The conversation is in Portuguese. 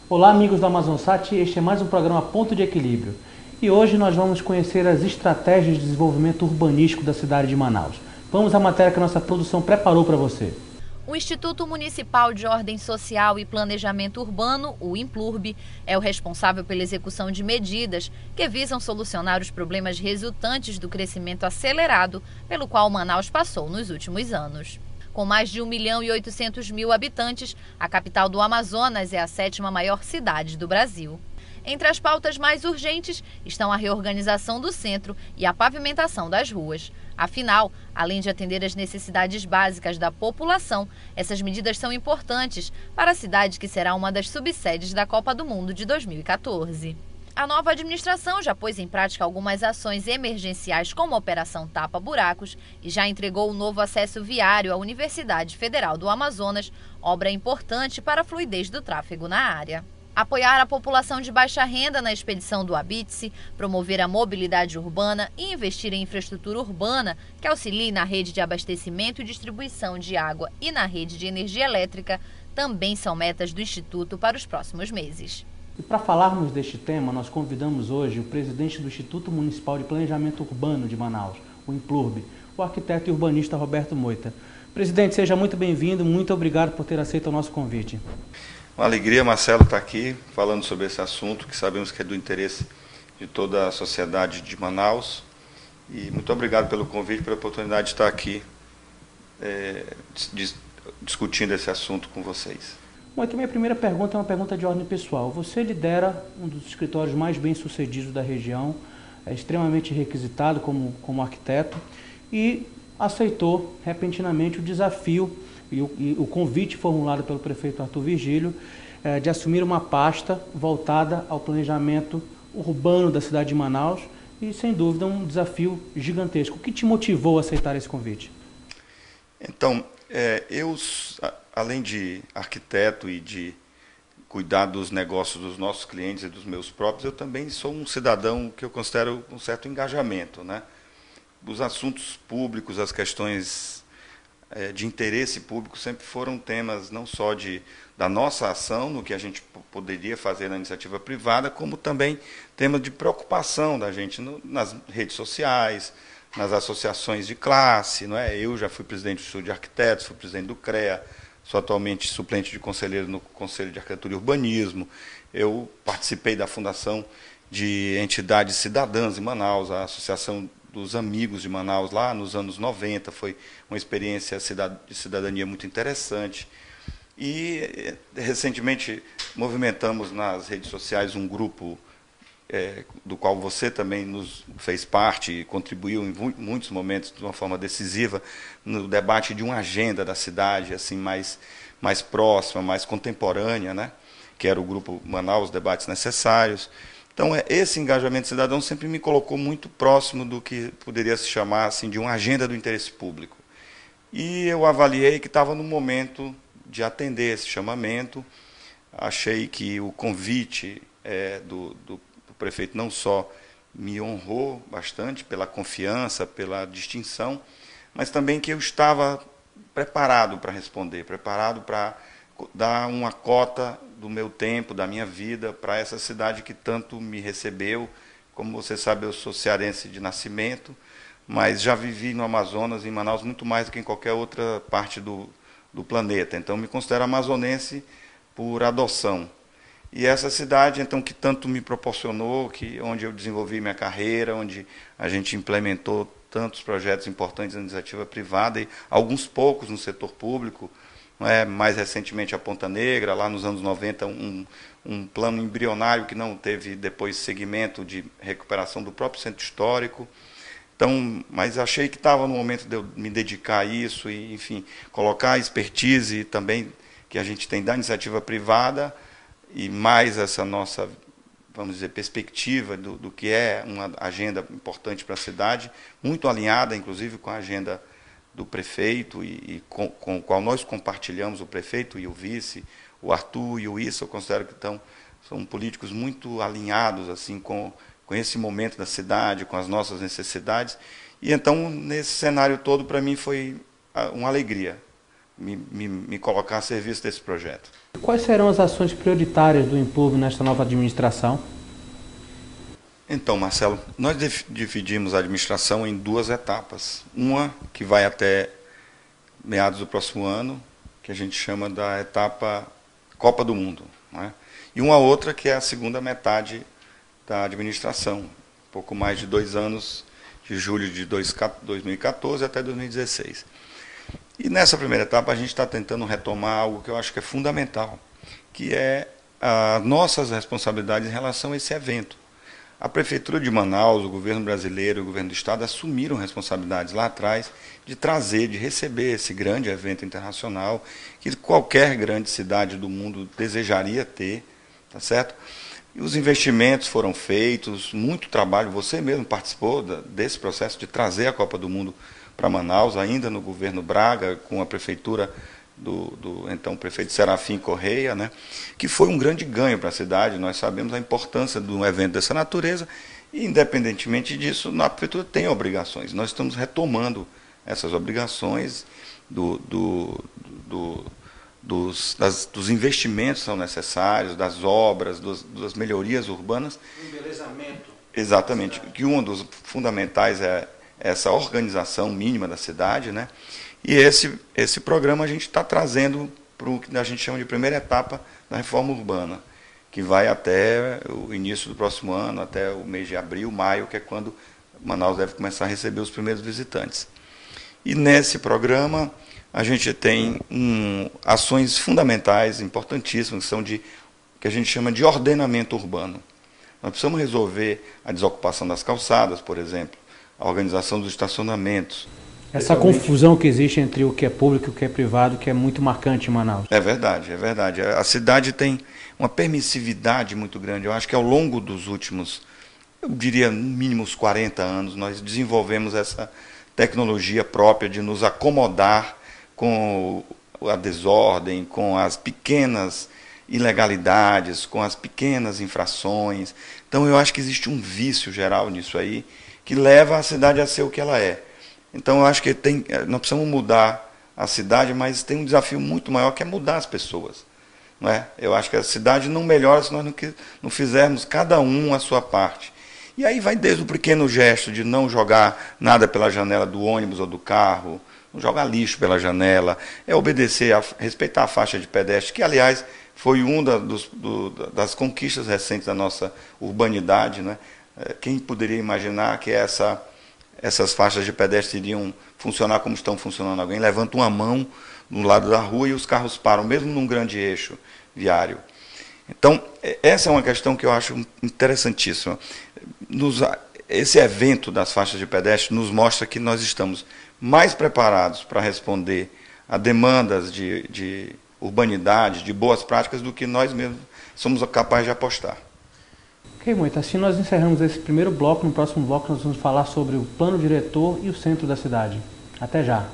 Olá, amigos do AmazonSat, este é mais um programa Ponto de Equilíbrio. E hoje nós vamos conhecer as estratégias de desenvolvimento urbanístico da cidade de Manaus. Vamos à matéria que a nossa produção preparou para você. O Instituto Municipal de Ordem Social e Planejamento Urbano, o IMPLURB, é o responsável pela execução de medidas que visam solucionar os problemas resultantes do crescimento acelerado pelo qual Manaus passou nos últimos anos. Com mais de 1.800.000 habitantes, a capital do Amazonas é a sétima maior cidade do Brasil. Entre as pautas mais urgentes estão a reorganização do centro e a pavimentação das ruas. Afinal, além de atender às necessidades básicas da população, essas medidas são importantes para a cidade que será uma das subsedes da Copa do Mundo de 2014. A nova administração já pôs em prática algumas ações emergenciais como a Operação Tapa Buracos e já entregou o novo acesso viário à Universidade Federal do Amazonas, obra importante para a fluidez do tráfego na área. Apoiar a população de baixa renda na expedição do Habite-se, promover a mobilidade urbana e investir em infraestrutura urbana que auxilie na rede de abastecimento e distribuição de água e na rede de energia elétrica também são metas do Instituto para os próximos meses. E para falarmos deste tema, nós convidamos hoje o presidente do Instituto Municipal de Planejamento Urbano de Manaus, o IMPLURB, o arquiteto e urbanista Roberto Moita. Presidente, seja muito bem-vindo, muito obrigado por ter aceito o nosso convite. Uma alegria, Marcelo, estar aqui falando sobre esse assunto, que sabemos que é do interesse de toda a sociedade de Manaus. E muito obrigado pelo convite, pela oportunidade de estar aqui discutindo esse assunto com vocês. Bom, aqui minha primeira pergunta é uma pergunta de ordem pessoal. Você lidera um dos escritórios mais bem-sucedidos da região, é extremamente requisitado como arquiteto e aceitou repentinamente o desafio e o convite formulado pelo prefeito Arthur Virgílio de assumir uma pasta voltada ao planejamento urbano da cidade de Manaus e, sem dúvida, um desafio gigantesco. O que te motivou a aceitar esse convite? Então, eu, além de arquiteto e de cuidar dos negócios dos nossos clientes e dos meus próprios, eu também sou um cidadão que eu considero um certo engajamento, né? Os assuntos públicos, as questões de interesse público sempre foram temas não só da nossa ação, no que a gente poderia fazer na iniciativa privada, como também temas de preocupação da gente nas redes sociais, nas associações de classe. Não é? Eu já fui presidente do Estúdio de Arquitetos, fui presidente do CREA, sou atualmente suplente de conselheiro no Conselho de Arquitetura e Urbanismo. Eu participei da fundação de entidades cidadãs em Manaus, a Associação dos Amigos de Manaus, lá nos anos 90, foi uma experiência de cidadania muito interessante. E, recentemente, movimentamos nas redes sociais um grupo do qual você também nos fez parte e contribuiu em muitos momentos de uma forma decisiva no debate de uma agenda da cidade assim mais próxima, mais contemporânea, né? Que era o grupo Manaus Debates Necessários. Então, esse engajamento cidadão sempre me colocou muito próximo do que poderia se chamar assim, de uma agenda do interesse público. E eu avaliei que estava no momento de atender esse chamamento. Achei que o convite do prefeito não só me honrou bastante pela confiança, pela distinção, mas também que eu estava preparado para responder, preparado para dar uma cota do meu tempo, da minha vida, para essa cidade que tanto me recebeu. Como você sabe, eu sou cearense de nascimento, mas já vivi no Amazonas, em Manaus, muito mais do que em qualquer outra parte do planeta. Então, me considero amazonense por adoção. E essa cidade, então, que tanto me proporcionou, onde eu desenvolvi minha carreira, onde a gente implementou tantos projetos importantes na iniciativa privada e alguns poucos no setor público, mais recentemente a Ponta Negra, lá nos anos 90, um plano embrionário que não teve depois seguimento de recuperação do próprio centro histórico. Então, mas achei que estava no momento de eu me dedicar a isso e, enfim, colocar a expertise também que a gente tem da iniciativa privada e mais essa nossa, vamos dizer, perspectiva do que é uma agenda importante para a cidade, muito alinhada, inclusive, com a agenda do prefeito e com o qual nós compartilhamos, o prefeito e o vice, o Arthur e o Issa, eu considero que são políticos muito alinhados assim, com esse momento da cidade, com as nossas necessidades. E então, nesse cenário todo, para mim, foi uma alegria me colocar a serviço desse projeto. Quais serão as ações prioritárias do Implurb nesta nova administração? Então, Marcelo, nós dividimos a administração em 2 etapas. Uma que vai até meados do próximo ano, que a gente chama da etapa Copa do Mundo, né? E uma outra que é a segunda metade da administração, pouco mais de 2 anos, de julho de 2014 até 2016. E nessa primeira etapa a gente está tentando retomar algo que eu acho que é fundamental, que é as nossas responsabilidades em relação a esse evento. A Prefeitura de Manaus, o governo brasileiro e o governo do Estado assumiram responsabilidades lá atrás de trazer, de receber esse grande evento internacional que qualquer grande cidade do mundo desejaria ter, tá certo? E os investimentos foram feitos, muito trabalho, você mesmo participou desse processo de trazer a Copa do Mundo para Manaus, ainda no governo Braga, com a prefeitura do então prefeito Serafim Correia, né, que foi um grande ganho para a cidade. Nós sabemos a importância de um evento dessa natureza e, independentemente disso, a prefeitura tem obrigações. Nós estamos retomando essas obrigações dos investimentos que são necessários, das obras, das melhorias urbanas. Embelezamento. Exatamente, que um dos fundamentais é essa organização mínima da cidade, né? E esse programa a gente está trazendo para o que a gente chama de primeira etapa da reforma urbana, que vai até o início do próximo ano, até o mês de abril, maio, que é quando Manaus deve começar a receber os primeiros visitantes. E nesse programa a gente tem ações fundamentais, importantíssimas, que são que a gente chama de ordenamento urbano. Nós precisamos resolver a desocupação das calçadas, por exemplo, a organização dos estacionamentos. Essa confusão que existe entre o que é público e o que é privado, que é muito marcante em Manaus. É verdade, é verdade. A cidade tem uma permissividade muito grande. Eu acho que ao longo dos últimos, eu diria, no mínimo uns 40 anos, nós desenvolvemos essa tecnologia própria de nos acomodar com a desordem, com as pequenas ilegalidades, com as pequenas infrações. Então eu acho que existe um vício geral nisso aí, que leva a cidade a ser o que ela é. Então eu acho que nós precisamos mudar a cidade, mas tem um desafio muito maior, que é mudar as pessoas. Não é? Eu acho que a cidade não melhora se nós não fizermos cada um a sua parte. E aí vai desde o pequeno gesto de não jogar nada pela janela do ônibus ou do carro, não jogar lixo pela janela, é obedecer, respeitar a faixa de pedestre, que aliás foi uma das conquistas recentes da nossa urbanidade, né? Quem poderia imaginar que essas faixas de pedestre iriam funcionar como estão funcionando? Alguém levanta uma mão no lado da rua e os carros param, mesmo num grande eixo viário. Então, essa é uma questão que eu acho interessantíssima. Esse evento das faixas de pedestre nos mostra que nós estamos mais preparados para responder a demandas de urbanidade, de boas práticas, do que nós mesmos somos capazes de apostar. Ok, muito. Assim nós encerramos esse primeiro bloco. No próximo bloco nós vamos falar sobre o plano diretor e o centro da cidade. Até já.